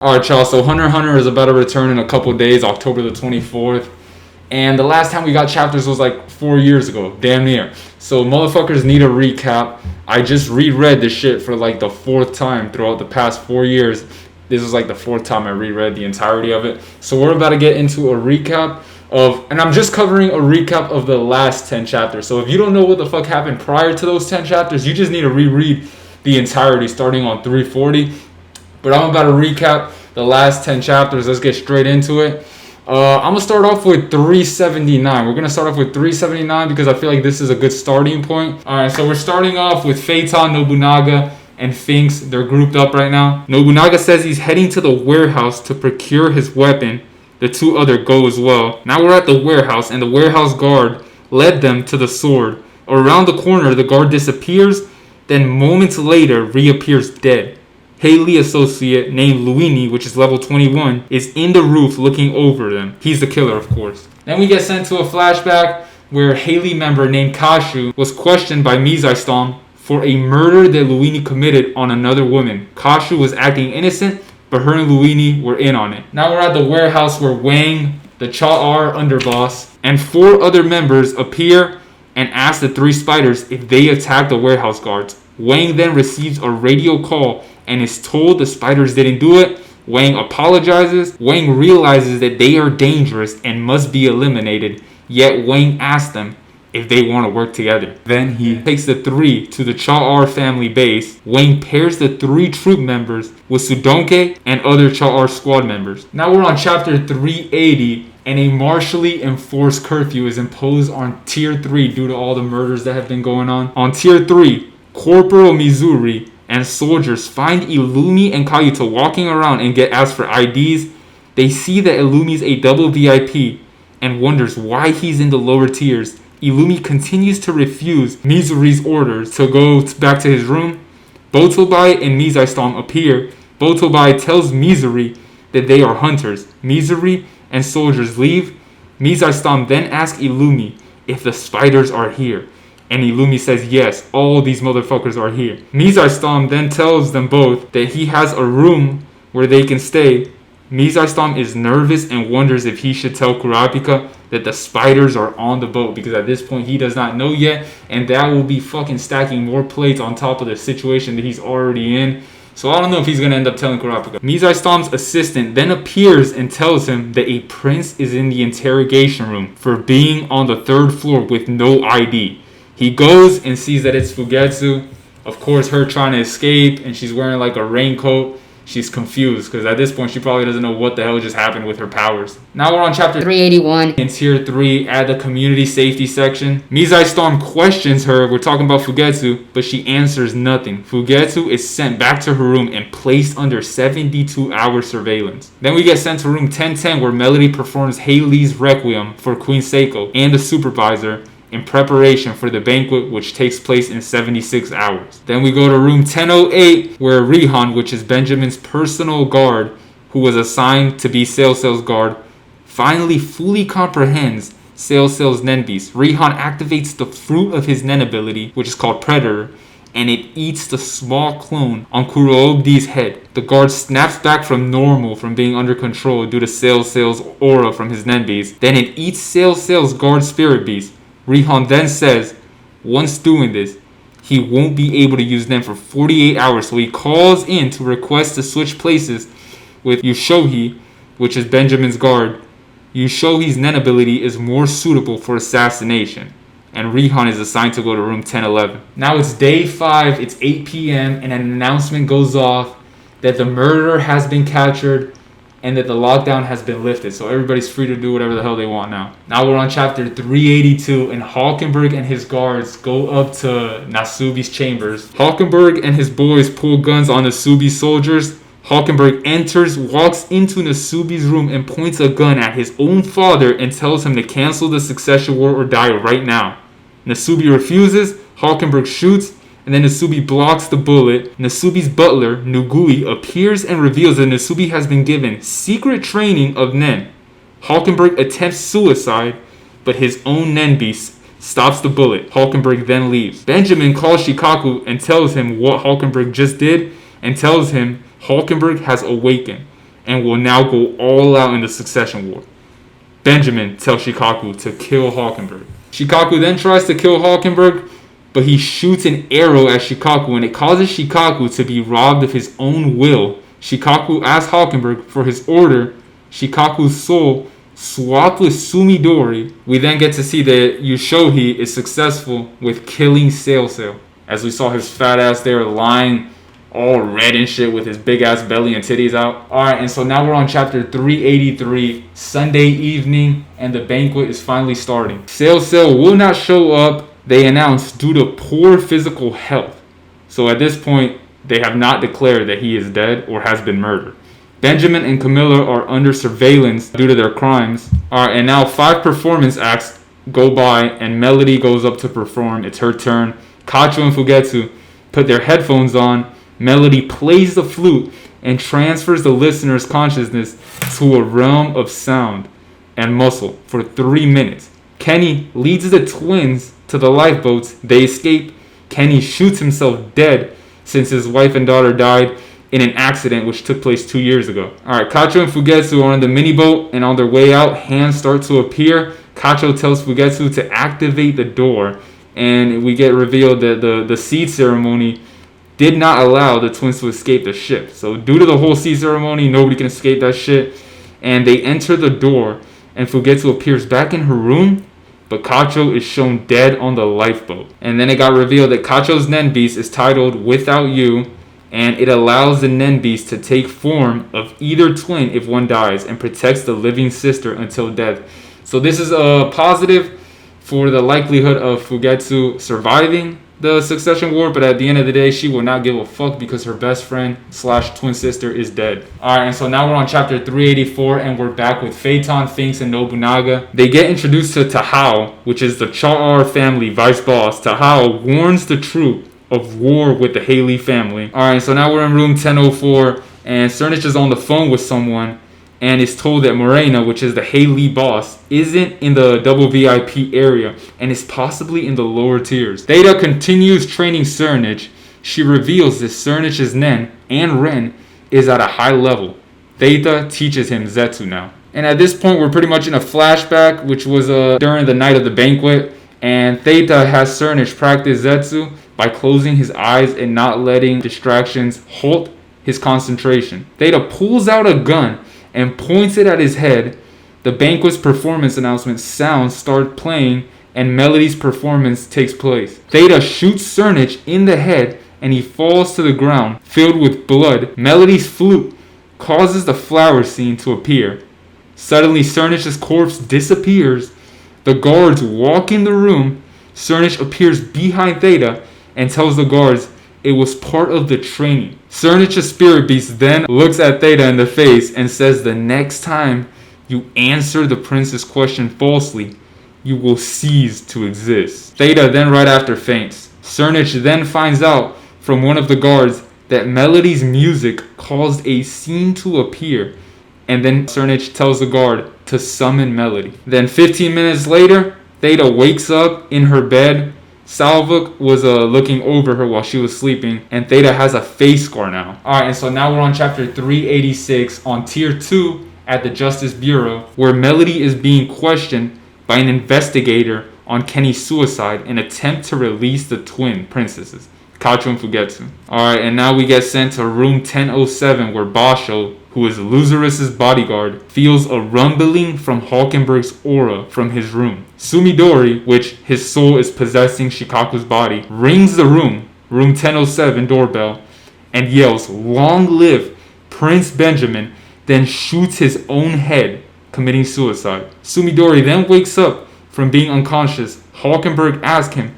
Alright, y'all, so Hunter x Hunter is about to return in a couple days, October the 24th. And the last time we got chapters was like 4 years ago, damn near. So motherfuckers need a recap. I just reread this shit for like the fourth time throughout the past 4 years. This was like the fourth time I reread the entirety of it. So we're about to get into a recap and I'm just covering a recap of the last 10 chapters. So if you don't know what the fuck happened prior to those 10 chapters, you just need to reread the entirety starting on 340. But I'm about to recap the last 10 chapters. Let's get straight into it. I'm going to start off with 379. We're going to start off with 379 because I feel like this is a good starting point. Alright, so we're starting off with Phaeton, Nobunaga, and Finks. They're grouped up right now. Nobunaga says he's heading to the warehouse to procure his weapon. The two other go as well. Now we're at the warehouse, and the warehouse guard led them to the sword. Around the corner, the guard disappears, then moments later reappears dead. Haley associate named Luini, which is level 21, is in the roof looking over them. He's the killer, of course. Then we get sent to a flashback where Haley member named Kashu was questioned by Mizai for a murder that Luini committed on another woman. Kashu was acting innocent, but her and Luini were in on it. Now we're at the warehouse where Wang, the Cha-R underboss, and 4 other members appear and ask the 3 spiders if they attack the warehouse guards. Wang then receives a radio call and is told the spiders didn't do it. Wang apologizes. Wang realizes that they are dangerous and must be eliminated, yet Wang asks them if they want to work together. Then he takes the 3 to the Cha-R family base. Wang pairs the 3 troop members with Sudonke and other Cha-R squad members. Now we're on chapter 380, and a martially enforced curfew is imposed on Tier 3 due to all the murders that have been going on. On Tier 3, Corporal Mizuri and soldiers find Illumi and Kayuta walking around and get asked for IDs. They see that Illumi's a double VIP and wonders why he's in the lower tiers. Illumi continues to refuse Mizuri's orders to go back to his room. Botobai and Mizai appear. Botobai tells Mizuri that they are hunters. Mizuri and soldiers leave. Mizai then asks Illumi if the spiders are here. And Illumi says yes, all these motherfuckers are here. Mizai then tells them both that he has a room where they can stay. Mizai is nervous and wonders if he should tell Kurapika that the spiders are on the boat, because at this point he does not know yet, and that will be fucking stacking more plates on top of the situation that he's already in. So I don't know if he's going to end up telling Kurapika. Mizai assistant then appears and tells him that a prince is in the interrogation room for being on the 3rd floor with no ID. He goes and sees that it's Fugetsu. Of course, her trying to escape, and she's wearing like a raincoat. She's confused because at this point she probably doesn't know what the hell just happened with her powers. Now we're on chapter 381 in tier 3 at the community safety section. Mizai questions her. We're talking about Fugetsu, but she answers nothing. Fugetsu is sent back to her room and placed under 72-hour surveillance. Then we get sent to room 1010 where Melody performs Haley's Requiem for Queen Seiko and the supervisor in preparation for the banquet, which takes place in 76 hours. Then we go to room 1008, where Rihan, which is Benjamin's personal guard, who was assigned to be Sailsail's guard, finally fully comprehends Sailsail's Nen Beast. Rihan activates the fruit of his Nen ability, which is called Predator, and it eats the small clone on Kuroobdi's head. The guard snaps back from normal from being under control due to Sailsail's aura from his Nen Beast. Then it eats Sailsail's guard Spirit Beast. Rihan then says, once doing this, he won't be able to use them for 48 hours, so he calls in to request to switch places with Yushohi, which is Benjamin's guard. Yushohi's Nen ability is more suitable for assassination, and Rihan is assigned to go to room 1011. Now it's day 5, it's 8 p.m., and an announcement goes off that the murderer has been captured and that the lockdown has been lifted, so everybody's free to do whatever the hell they want now. Now we're on chapter 382, and Hulkenberg and his guards go up to Nasubi's chambers. Hulkenberg and his boys pull guns on Nasubi's soldiers. Hulkenberg enters, walks into Nasubi's room, and points a gun at his own father and tells him to cancel the succession war or die right now. Nasubi refuses. Hulkenberg shoots, and then Nasubi blocks the bullet. Nasubi's butler, Nugui, appears and reveals that Nasubi has been given secret training of Nen. Hulkenberg attempts suicide, but his own Nen Beast stops the bullet. Hulkenberg then leaves. Benjamin calls Shikaku and tells him what Hulkenberg just did, and tells him Hulkenberg has awakened. and will now go all out in the succession war. Benjamin tells Shikaku to kill Hulkenberg. Shikaku then tries to kill Hulkenberg, but he shoots an arrow at Shikaku, and it causes Shikaku to be robbed of his own will. Shikaku asks Hulkenberg for his order. Shikaku's soul swapped with Sumidori. We then get to see that Yushohi is successful with killing Sail, as we saw his fat ass there lying all red and shit with his big ass belly and titties out. Alright, and so now we're on chapter 383, Sunday evening, and the banquet is finally starting. Sail will not show up, they announce, due to poor physical health. So at this point, they have not declared that he is dead or has been murdered. Benjamin and Camilla are under surveillance due to their crimes. Alright, and now 5 performance acts go by and Melody goes up to perform. It's her turn. Kacho and Fugetsu put their headphones on. Melody plays the flute and transfers the listener's consciousness to a realm of sound and muscle for 3 minutes. Kenny leads the twins to the lifeboats. They escape. Kenny shoots himself dead since his wife and daughter died in an accident which took place 2 years ago. Alright, Kacho and Fugetsu are on the mini boat, and on their way out, hands start to appear. Kacho tells Fugetsu to activate the door, and we get revealed that the seed ceremony did not allow the twins to escape the ship. So due to the whole seed ceremony, nobody can escape that shit. And they enter the door, and Fugetsu appears back in her room, but Kacho is shown dead on the lifeboat. And then it got revealed that Kacho's Nen Beast is titled Without You, and it allows the Nen Beast to take form of either twin if one dies, and protects the living sister until death. So this is a positive for the likelihood of Fugetsu surviving the succession war, but at the end of the day, she will not give a fuck because her best friend / twin sister is dead. Alright, and so now we're on chapter 384, and we're back with Phaeton, Finks, and Nobunaga. They get introduced to Tahao, which is the Cha'ar family vice boss. Tahao warns the troop of war with the Haley family. Alright, so now we're in room 1004, and Cernich is on the phone with someone, and is told that Morena, which is the Haley boss, isn't in the double VIP area and is possibly in the lower tiers. Theta continues training Cernich. She reveals that Cernich's Nen and Ren is at a high level. Theta teaches him Zetsu now. And at this point, we're pretty much in a flashback, which was during the night of the banquet. And Theta has Cernich practice Zetsu by closing his eyes and not letting distractions halt his concentration. Theta pulls out a gun and points it at his head. The banquet's performance announcement sounds start playing, and Melody's performance takes place. Theta shoots Cernich in the head, and he falls to the ground, filled with blood. Melody's flute causes the flower scene to appear. Suddenly, Cernich's corpse disappears. The guards walk in the room. Cernich appears behind Theta and tells the guards it was part of the training. Cernich's spirit beast then looks at Theta in the face and says, the next time you answer the prince's question falsely, you will cease to exist. Theta then right after faints. Cernich then finds out from one of the guards that Melody's music caused a scene to appear, and then Cernich tells the guard to summon Melody. Then 15 minutes later, Theta wakes up in her bed. Salvuk was looking over her while she was sleeping, and Theta has a face scar now. Alright, and so now we're on chapter 386 on tier 2 at the Justice Bureau, where Melody is being questioned by an investigator on Kenny's suicide and attempt to release the twin princesses, Kacho and Fugetsu. Alright, and now we get sent to room 1007, where Basho, who is Lazarus's bodyguard, feels a rumbling from Hulkenberg's aura from his room. Sumidori, which his soul is possessing Shikaku's body, rings the room 1007 doorbell, and yells, "Long live Prince Benjamin," then shoots his own head, committing suicide. Sumidori then wakes up from being unconscious. Hulkenberg asks him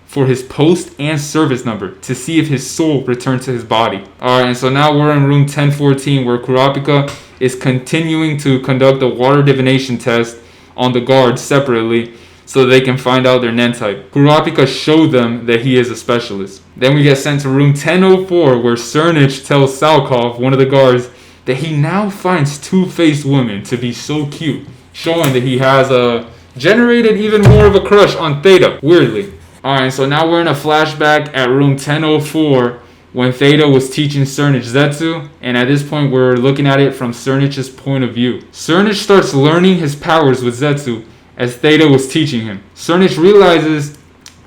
for his post and service number to see if his soul returned to his body. Alright, and so now we're in room 1014, where Kurapika is continuing to conduct a water divination test on the guards separately so they can find out their Nen type. Kurapika showed them that he is a specialist. Then we get sent to room 1004, where Cernich tells Salkov, one of the guards, that he now finds two-faced women to be so cute, showing that he has generated even more of a crush on Theta, weirdly. Alright, so now we're in a flashback at room 1004, when Theta was teaching Cernich Zetsu, and at this point we're looking at it from Cernich's point of view. Cernich starts learning his powers with Zetsu as Theta was teaching him. Cernich realizes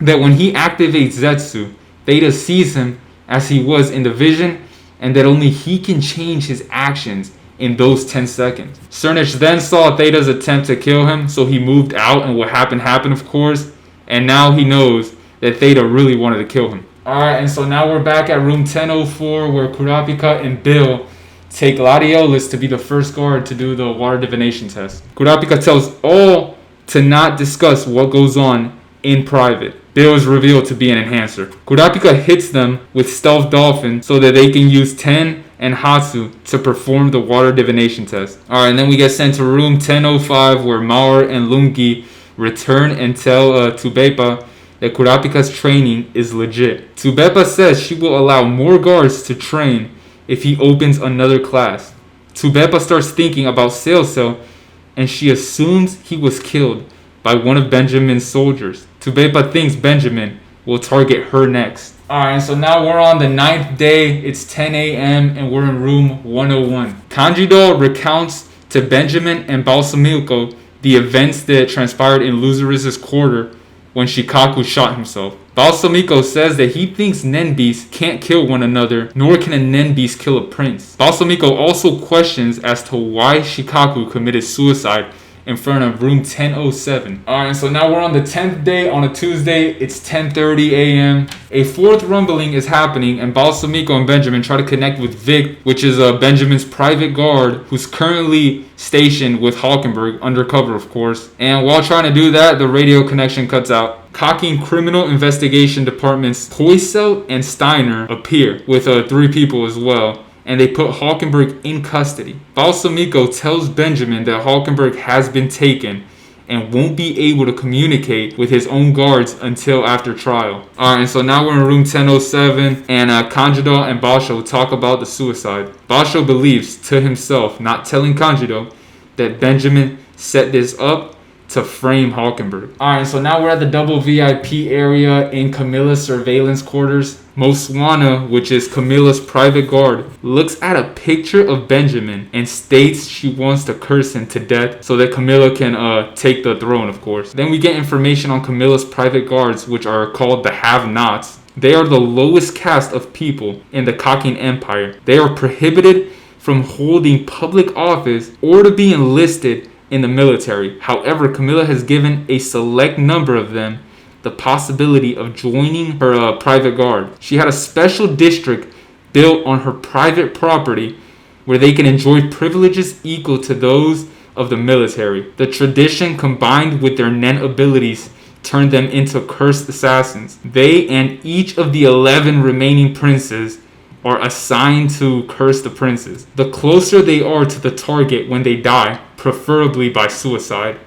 that when he activates Zetsu, Theta sees him as he was in the vision, and that only he can change his actions in those 10 seconds. Cernich then saw Theta's attempt to kill him, so he moved out, and what happened happened, of course, and now he knows that Theta really wanted to kill him. Alright, and so now we're back at room 1004 where Kurapika and Bill take Gladiolus to be the first guard to do the water divination test. Kurapika tells all to not discuss what goes on in private. Bill is revealed to be an enhancer. Kurapika hits them with Stealth Dolphin so that they can use Ten and Hatsu to perform the water divination test. Alright, and then we get sent to room 1005 where Maor and Lungi return and tell Tubepa that Kurapika's training is legit. Tubepa says she will allow more guards to train if he opens another class. Tubepa starts thinking about Sailcell, and she assumes he was killed by one of Benjamin's soldiers. Tubepa thinks Benjamin will target her next. Alright, so now we're on the 9th day. It's 10 a.m. and we're in room 101. Kanjido recounts to Benjamin and Balsamilko the events that transpired in Luzurus' quarter when Shikaku shot himself. Balsamiko says that he thinks Nenbeast can't kill one another, nor can a Nenbeast kill a prince. Balsamiko also questions as to why Shikaku committed suicide in front of room 1007. Alright, so now we're on the 10th day on a Tuesday. It's 10:30 a.m. A fourth rumbling is happening, and Balsamiko and Benjamin try to connect with Vic, which is Benjamin's private guard, who's currently stationed with Hulkenberg, undercover of course. And while trying to do that, the radio connection cuts out. Cocking Criminal Investigation Department's Poisel and Steiner appear with 3 people as well, and they put Hulkenberg in custody. Balsamiko tells Benjamin that Hulkenberg has been taken and won't be able to communicate with his own guards until after trial. Alright, and so now we're in room 1007, and Kanjido and Basho talk about the suicide. Basho believes to himself, not telling Kanjido, that Benjamin set this up to frame Hulkenberg. Alright, so now we're at the double VIP area in Camilla's surveillance quarters. Moswana, which is Camilla's private guard, looks at a picture of Benjamin and states she wants to curse him to death so that Camilla can take the throne, of course. Then we get information on Camilla's private guards, which are called the Have-Nots. They are the lowest caste of people in the Kakin Empire. They are prohibited from holding public office or to be enlisted in the military. However, Camilla has given a select number of them the possibility of joining her private guard. She had a special district built on her private property where they can enjoy privileges equal to those of the military. The tradition combined with their Nen abilities turned them into cursed assassins. They and each of the 11 remaining princes are assigned to curse the princes. The closer they are to the target when they die, preferably by suicide,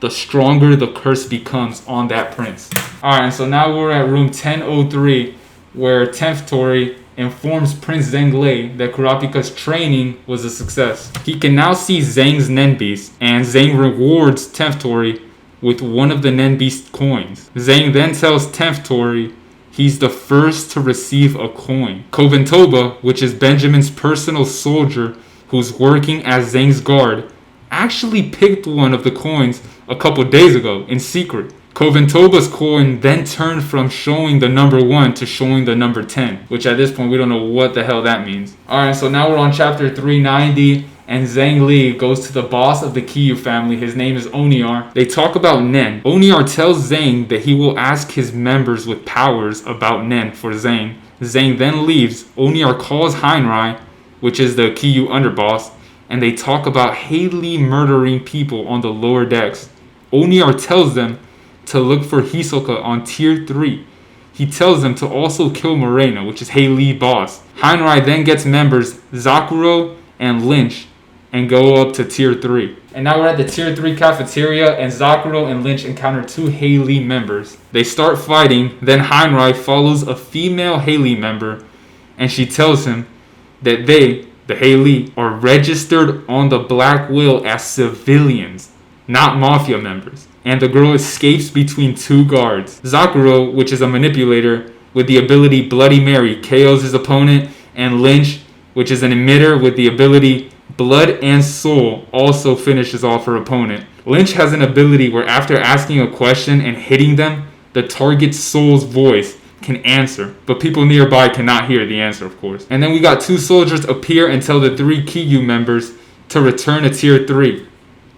the stronger the curse becomes on that prince. Alright, so now we're at room 1003, where 10th Tori informs Prince Zhenglei that Kurapika's training was a success. He can now see Zhang's Nenbeast, and Zhang rewards 10th Tori with one of the Nenbeast coins. Zhang then tells 10th Tori he's the first to receive a coin. Koventoba, which is Benjamin's personal soldier who's working as Zhang's guard, actually picked one of the coins a couple days ago in secret. Koventoba's coin then turned from showing the number 1 to showing the number 10, which at this point we don't know what the hell that means. Alright, so now we're on chapter 390, and Zhang Li goes to the boss of the Kiyu family. His name is Oniar. They talk about Nen. Oniar tells Zhang that he will ask his members with powers about Nen for Zhang. Zhang then leaves. Oniar calls Heinrai, which is the Kiyu underboss, and they talk about Haley murdering people on the lower decks. Oniar tells them to look for Hisoka on tier 3. He tells them to also kill Morena, which is Haley's boss. Heinrai then gets members Zakuro and Lynch and go up to tier 3. And now we're at the tier 3 cafeteria, and Zakuro and Lynch encounter 2 Haley members. They start fighting, then Heinrai follows a female Haley member, and she tells him that they, the Haley, are registered on the Black Wheel as civilians, not mafia members. And the girl escapes between 2 guards. Zakuro, which is a manipulator, with the ability Bloody Mary, KOs his opponent, and Lynch, which is an emitter with the ability Blood and Soul, also finishes off her opponent. Lynch has an ability where after asking a question and hitting them, the target's soul's voice can answer, but people nearby cannot hear the answer, of course. And then we got 2 soldiers appear and tell the 3 Kyu members to return to tier 3.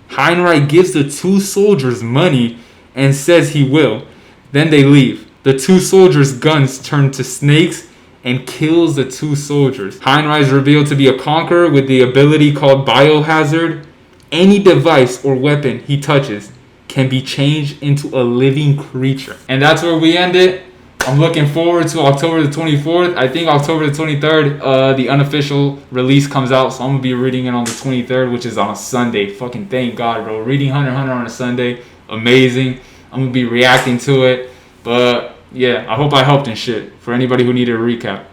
Heinrich gives the 2 soldiers money and says he will. Then they leave. The 2 soldiers' guns turn to snakes and kills the 2 soldiers. Heinrich is revealed to be a conqueror with the ability called Biohazard. Any device or weapon he touches can be changed into a living creature. And that's where we end it. I'm looking forward to October the 24th. I think October the 23rd, the unofficial release comes out. So I'm going to be reading it on the 23rd, which is on a Sunday. Fucking thank God, bro. Reading Hunter x Hunter on a Sunday. Amazing. I'm going to be reacting to it. But yeah, I hope I helped and shit for anybody who needed a recap.